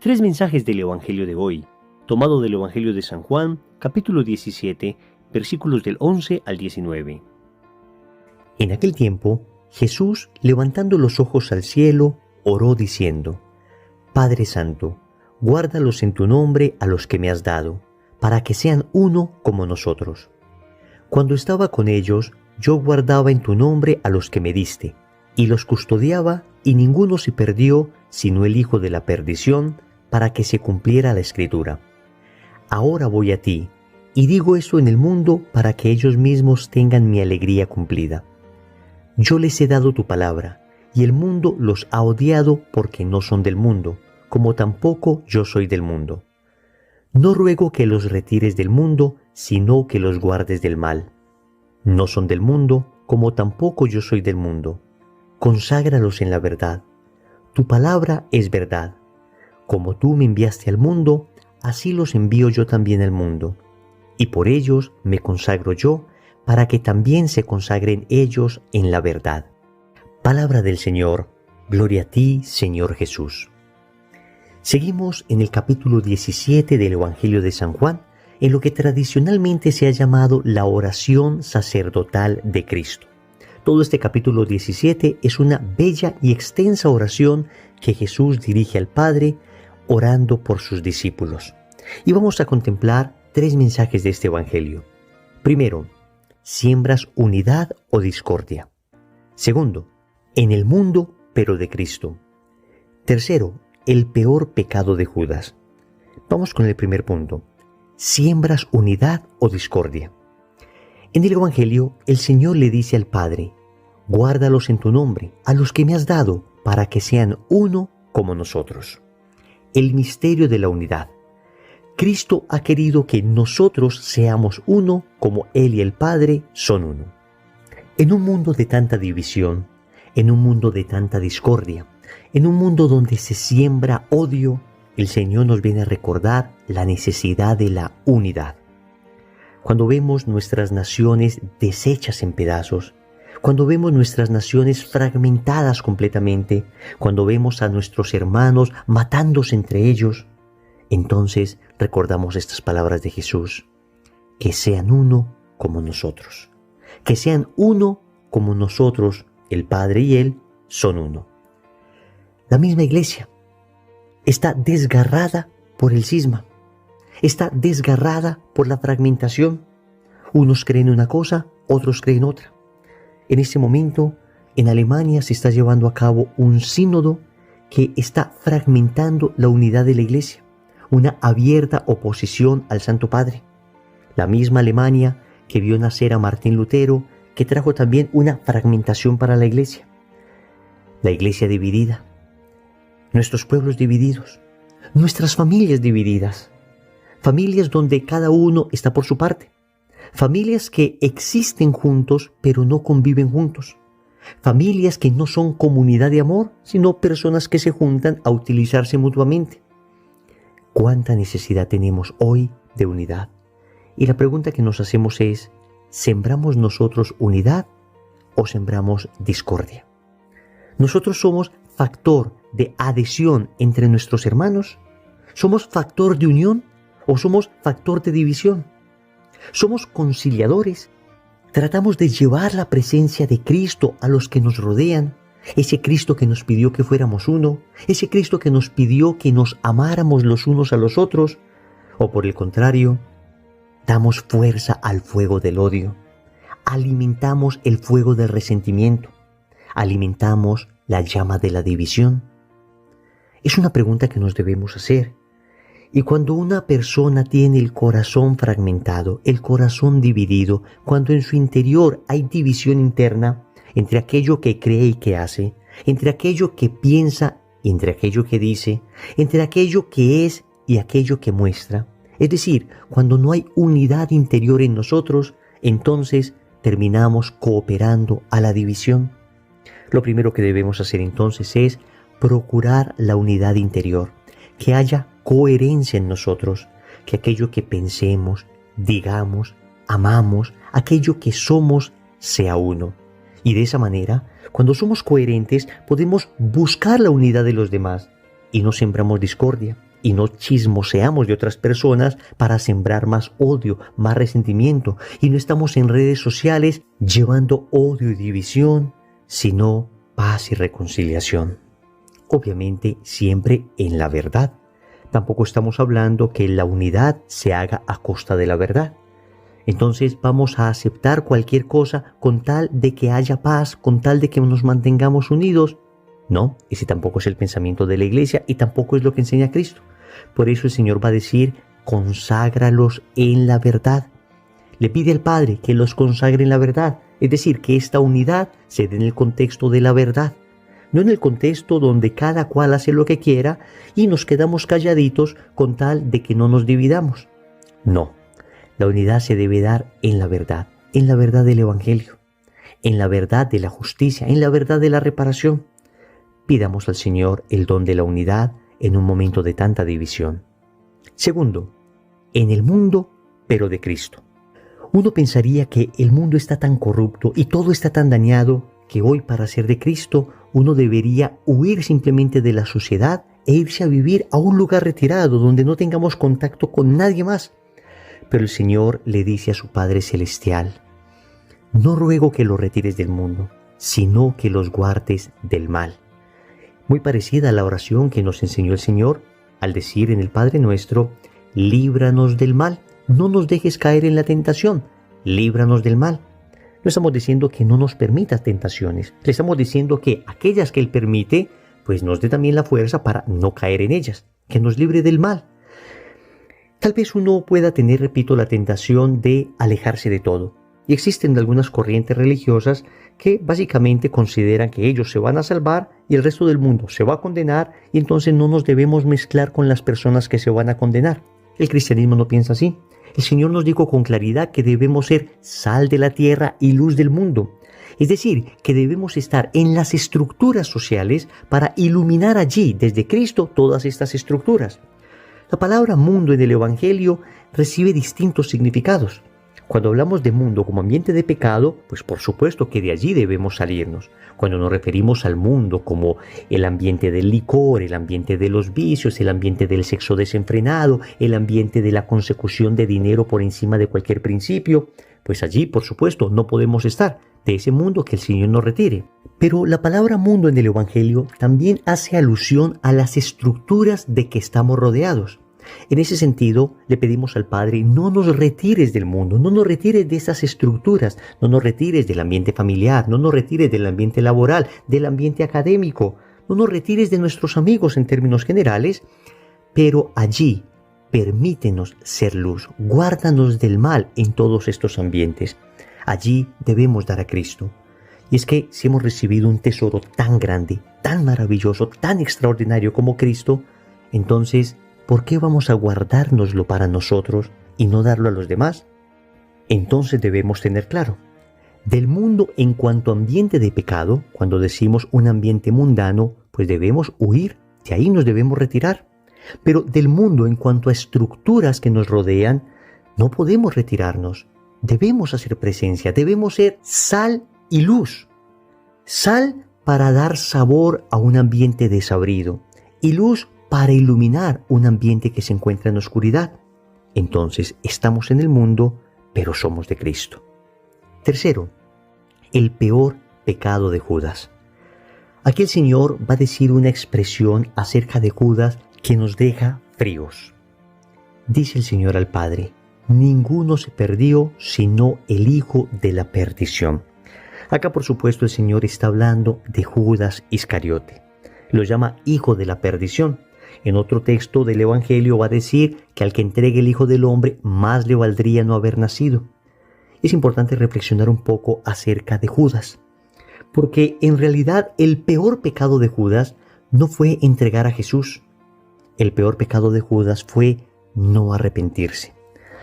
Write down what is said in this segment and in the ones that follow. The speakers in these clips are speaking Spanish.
Tres mensajes del Evangelio de hoy, tomado del Evangelio de San Juan, capítulo 17, versículos del 11 al 19. En aquel tiempo, Jesús, levantando los ojos al cielo, oró diciendo: Padre Santo, guárdalos en tu nombre a los que me has dado, para que sean uno como nosotros. Cuando estaba con ellos, yo guardaba en tu nombre a los que me diste, y los custodiaba, y ninguno se perdió, sino el hijo de la perdición, para que se cumpliera la Escritura. Ahora voy a ti, y digo esto en el mundo para que ellos mismos tengan mi alegría cumplida. Yo les he dado tu palabra, y el mundo los ha odiado porque no son del mundo, como tampoco yo soy del mundo. No ruego que los retires del mundo, sino que los guardes del mal. No son del mundo, como tampoco yo soy del mundo. Conságralos en la verdad. Tu palabra es verdad. Como tú me enviaste al mundo, así los envío yo también al mundo. Y por ellos me consagro yo, para que también se consagren ellos en la verdad. Palabra del Señor. Gloria a ti, Señor Jesús. Seguimos en el capítulo 17 del Evangelio de San Juan, en lo que tradicionalmente se ha llamado la oración sacerdotal de Cristo. Todo este capítulo 17 es una bella y extensa oración que Jesús dirige al Padre, orando por sus discípulos. Y vamos a contemplar tres mensajes de este Evangelio. Primero, siembras unidad o discordia. Segundo, en el mundo, pero de Cristo. Tercero, el peor pecado de Judas. Vamos con el primer punto. Siembras unidad o discordia. En el Evangelio, el Señor le dice al Padre: guárdalos en tu nombre, a los que me has dado, para que sean uno como nosotros. El misterio de la unidad. Cristo ha querido que nosotros seamos uno como Él y el Padre son uno. En un mundo de tanta división, en un mundo de tanta discordia, en un mundo donde se siembra odio, el Señor nos viene a recordar la necesidad de la unidad. Cuando vemos nuestras naciones deshechas en pedazos, cuando vemos nuestras naciones fragmentadas completamente, cuando vemos a nuestros hermanos matándose entre ellos, entonces recordamos estas palabras de Jesús: que sean uno como nosotros, que sean uno como nosotros, el Padre y Él son uno. La misma iglesia está desgarrada por el cisma, está desgarrada por la fragmentación. Unos creen una cosa, otros creen otra. En este momento, en Alemania se está llevando a cabo un sínodo que está fragmentando la unidad de la iglesia, una abierta oposición al Santo Padre. La misma Alemania que vio nacer a Martín Lutero, que trajo también una fragmentación para la iglesia. La iglesia dividida, nuestros pueblos divididos, nuestras familias divididas, familias donde cada uno está por su parte. Familias que existen juntos pero no conviven juntos. Familias que no son comunidad de amor, sino personas que se juntan a utilizarse mutuamente. ¿Cuánta necesidad tenemos hoy de unidad? Y la pregunta que nos hacemos es: ¿sembramos nosotros unidad o sembramos discordia? ¿Nosotros somos factor de adhesión entre nuestros hermanos? ¿Somos factor de unión o somos factor de división? ¿Somos conciliadores? ¿Tratamos de llevar la presencia de Cristo a los que nos rodean? Ese Cristo que nos pidió que fuéramos uno, ese Cristo que nos pidió que nos amáramos los unos a los otros. ¿O por el contrario, damos fuerza al fuego del odio? ¿Alimentamos el fuego del resentimiento? ¿Alimentamos la llama de la división? Es una pregunta que nos debemos hacer. Y cuando una persona tiene el corazón fragmentado, el corazón dividido, cuando en su interior hay división interna entre aquello que cree y que hace, entre aquello que piensa y entre aquello que dice, entre aquello que es y aquello que muestra, es decir, cuando no hay unidad interior en nosotros, entonces terminamos cooperando a la división. Lo primero que debemos hacer entonces es procurar la unidad interior, que haya coherencia en nosotros, que aquello que pensemos, digamos, amamos, aquello que somos sea uno. Y de esa manera, cuando somos coherentes, podemos buscar la unidad de los demás. y no sembramos discordia y no chismoseamos de otras personas para sembrar más odio, más resentimiento, y no estamos en redes sociales llevando odio y división, sino paz y reconciliación. Obviamente siempre en la verdad. Tampoco estamos hablando que la unidad se haga a costa de la verdad. Entonces vamos a aceptar cualquier cosa con tal de que haya paz, con tal de que nos mantengamos unidos. No, ese tampoco es el pensamiento de la iglesia y tampoco es lo que enseña Cristo. Por eso el Señor va a decir, conságralos en la verdad. Le pide al Padre que los consagre en la verdad, es decir, que esta unidad se dé en el contexto de la verdad, no en el contexto donde cada cual hace lo que quiera y nos quedamos calladitos con tal de que no nos dividamos. No, la unidad se debe dar en la verdad del Evangelio, en la verdad de la justicia, en la verdad de la reparación. Pidamos al Señor el don de la unidad en un momento de tanta división. Segundo, en el mundo, pero de Cristo. Uno pensaría que el mundo está tan corrupto y todo está tan dañado que hoy, para ser de Cristo, uno debería huir simplemente de la sociedad e irse a vivir a un lugar retirado donde no tengamos contacto con nadie más. Pero el Señor le dice a su Padre Celestial, no ruego que los retires del mundo, sino que los guardes del mal. Muy parecida a la oración que nos enseñó el Señor al decir en el Padre Nuestro, líbranos del mal, no nos dejes caer en la tentación, líbranos del mal. No estamos diciendo que no nos permita tentaciones, le estamos diciendo que aquellas que Él permite, pues nos dé también la fuerza para no caer en ellas, que nos libre del mal. Tal vez uno pueda tener, repito, la tentación de alejarse de todo. Y existen algunas corrientes religiosas que básicamente consideran que ellos se van a salvar y el resto del mundo se va a condenar, y entonces no nos debemos mezclar con las personas que se van a condenar. El cristianismo no piensa así. El Señor nos dijo con claridad que debemos ser sal de la tierra y luz del mundo. Es decir, que debemos estar en las estructuras sociales para iluminar allí, desde Cristo, todas estas estructuras. La palabra mundo en el Evangelio recibe distintos significados. Cuando hablamos de mundo como ambiente de pecado, pues por supuesto que de allí debemos salirnos. Cuando nos referimos al mundo como el ambiente del licor, el ambiente de los vicios, el ambiente del sexo desenfrenado, el ambiente de la consecución de dinero por encima de cualquier principio, pues allí por supuesto no podemos estar. De ese mundo que el Señor nos retire. Pero la palabra mundo en el Evangelio también hace alusión a las estructuras de que estamos rodeados. En ese sentido, le pedimos al Padre, no nos retires del mundo, no nos retires de esas estructuras, no nos retires del ambiente familiar, no nos retires del ambiente laboral, del ambiente académico, no nos retires de nuestros amigos en términos generales, pero allí permítenos ser luz, guárdanos del mal en todos estos ambientes. Allí debemos dar a Cristo. Y es que si hemos recibido un tesoro tan grande, tan maravilloso, tan extraordinario como Cristo, entonces, ¿por qué vamos a guardárnoslo para nosotros y no darlo a los demás? Entonces debemos tener claro, del mundo en cuanto a ambiente de pecado, cuando decimos un ambiente mundano, pues debemos huir, de ahí nos debemos retirar. Pero del mundo en cuanto a estructuras que nos rodean, no podemos retirarnos. Debemos hacer presencia, debemos ser sal y luz. Sal para dar sabor a un ambiente desabrido y luz para iluminar un ambiente que se encuentra en oscuridad. Entonces estamos en el mundo, pero somos de Cristo. Tercero, el peor pecado de Judas. Aquí el Señor va a decir una expresión acerca de Judas que nos deja fríos. Dice el Señor al Padre, ninguno se perdió sino el hijo de la perdición. Acá por supuesto el Señor está hablando de Judas Iscariote. Lo llama hijo de la perdición. En otro texto del Evangelio va a decir que al que entregue el Hijo del Hombre más le valdría no haber nacido. Es importante reflexionar un poco acerca de Judas, porque en realidad el peor pecado de Judas no fue entregar a Jesús. El peor pecado de Judas fue no arrepentirse.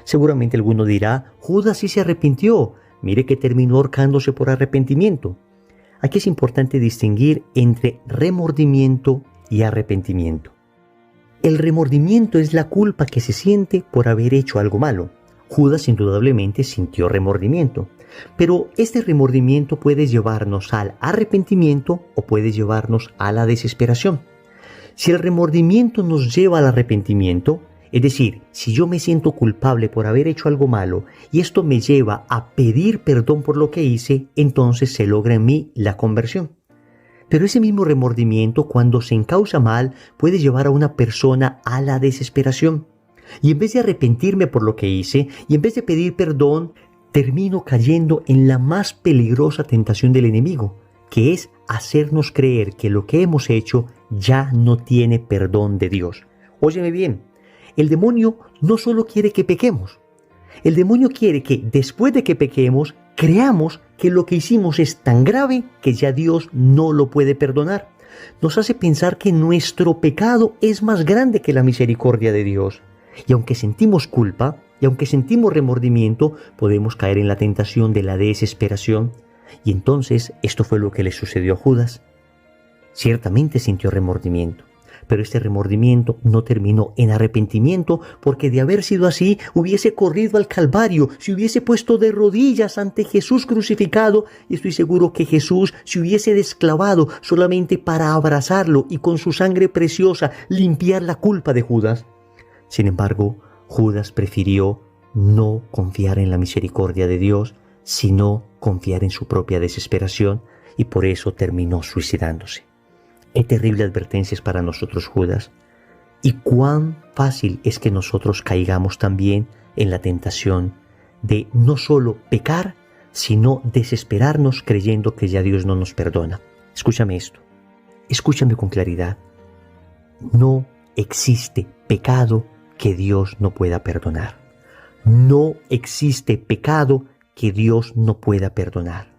Seguramente alguno dirá, Judas sí se arrepintió, mire que terminó ahorcándose por arrepentimiento. Aquí es importante distinguir entre remordimiento y arrepentimiento. El remordimiento es la culpa que se siente por haber hecho algo malo. Judas indudablemente sintió remordimiento, pero este remordimiento puede llevarnos al arrepentimiento o puede llevarnos a la desesperación. Si el remordimiento nos lleva al arrepentimiento, es decir, si yo me siento culpable por haber hecho algo malo y esto me lleva a pedir perdón por lo que hice, entonces se logra en mí la conversión. Pero ese mismo remordimiento, cuando se encausa mal, puede llevar a una persona a la desesperación. Y en vez de arrepentirme por lo que hice, y en vez de pedir perdón, termino cayendo en la más peligrosa tentación del enemigo, que es hacernos creer que lo que hemos hecho ya no tiene perdón de Dios. Óyeme bien, el demonio no solo quiere que pequemos, el demonio quiere que después de que pequemos, creamos que lo que hicimos es tan grave que ya Dios no lo puede perdonar. Nos hace pensar que nuestro pecado es más grande que la misericordia de Dios. Y aunque sentimos culpa, y aunque sentimos remordimiento, podemos caer en la tentación de la desesperación. Y entonces esto fue lo que le sucedió a Judas. Ciertamente sintió remordimiento, pero este remordimiento no terminó en arrepentimiento, porque de haber sido así, hubiese corrido al Calvario, se hubiese puesto de rodillas ante Jesús crucificado, y estoy seguro que Jesús se hubiese desclavado solamente para abrazarlo y con su sangre preciosa limpiar la culpa de Judas. Sin embargo, Judas prefirió no confiar en la misericordia de Dios, sino confiar en su propia desesperación, y por eso terminó suicidándose. Qué terrible advertencias para nosotros, Judas. Y cuán fácil es que nosotros caigamos también en la tentación de no solo pecar, sino desesperarnos creyendo que ya Dios no nos perdona. Escúchame esto. Escúchame con claridad. No existe pecado que Dios no pueda perdonar. No existe pecado que Dios no pueda perdonar.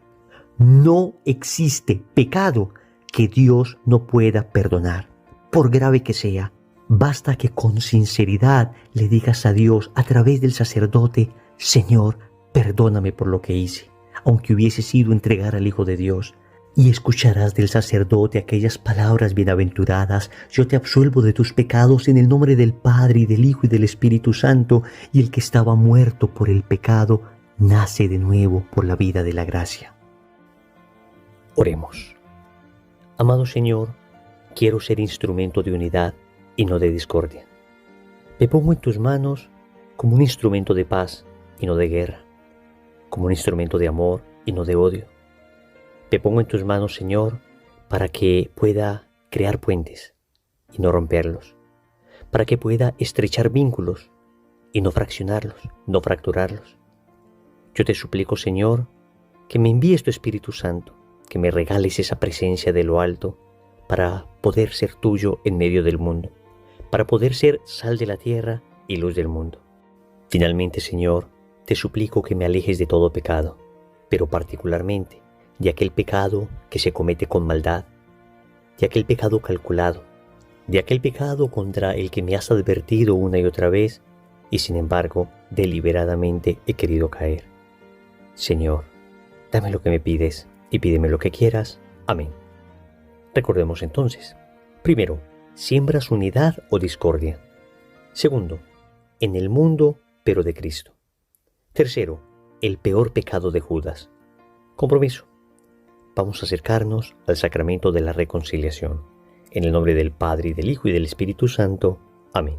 No existe pecado que Dios no pueda perdonar. Por grave que sea, basta que con sinceridad le digas a Dios a través del sacerdote: Señor, perdóname por lo que hice, aunque hubiese sido entregar al Hijo de Dios. Y escucharás del sacerdote aquellas palabras bienaventuradas: yo te absuelvo de tus pecados en el nombre del Padre, y del Hijo, y del Espíritu Santo, y el que estaba muerto por el pecado nace de nuevo por la vida de la gracia. Oremos. Amado Señor, quiero ser instrumento de unidad y no de discordia. Me pongo en tus manos como un instrumento de paz y no de guerra, como un instrumento de amor y no de odio. Me pongo en tus manos, Señor, para que pueda crear puentes y no romperlos, para que pueda estrechar vínculos y no fraccionarlos, no fracturarlos. Yo te suplico, Señor, que me envíes tu Espíritu Santo, que me regales esa presencia de lo alto para poder ser tuyo en medio del mundo, para poder ser sal de la tierra y luz del mundo. Finalmente, Señor, te suplico que me alejes de todo pecado, pero particularmente de aquel pecado que se comete con maldad, de aquel pecado calculado, de aquel pecado contra el que me has advertido una y otra vez y sin embargo deliberadamente he querido caer. Señor, dame lo que me pides y pídeme lo que quieras. Amén. Recordemos entonces: primero, siembras unidad o discordia. Segundo, en el mundo pero de Cristo. Tercero, el peor pecado de Judas. Compromiso. Vamos a acercarnos al sacramento de la reconciliación. En el nombre del Padre, y del Hijo, y del Espíritu Santo. Amén.